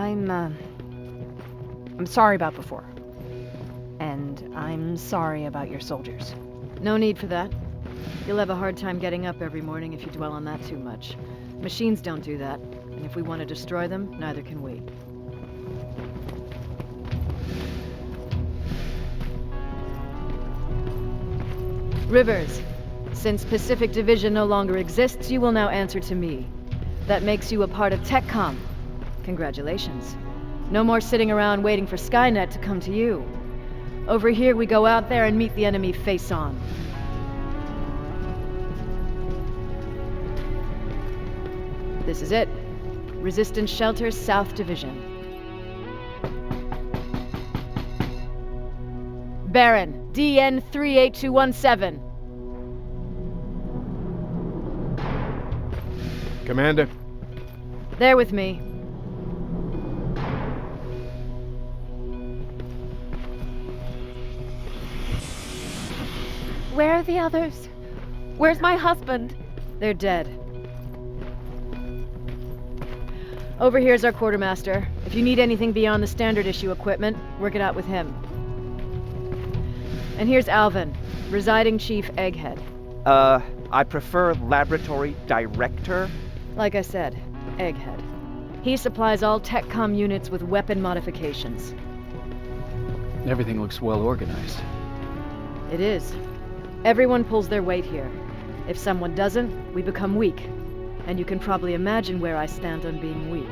I'm sorry about before. And I'm sorry about your soldiers. No need for that. You'll have a hard time getting up every morning if you dwell on that too much. Machines don't do that, and if we want to destroy them, neither can we. Rivers, since Pacific Division no longer exists, you will now answer to me. That makes you a part of TechCom. Congratulations. No more sitting around waiting for Skynet to come to you. Over here, we go out there and meet the enemy face on. This is it. Resistance Shelter, South Division. Baron, DN 38217. Commander. There with me. Where are the others? Where's my husband? They're dead. Over here's our quartermaster. If you need anything beyond the standard issue equipment, work it out with him. And here's Alvin, residing chief Egghead. I prefer laboratory director. Like I said, Egghead. He supplies all TechCom units with weapon modifications. Everything looks well organized. It is. Everyone pulls their weight here. If someone doesn't, we become weak. And you can probably imagine where I stand on being weak.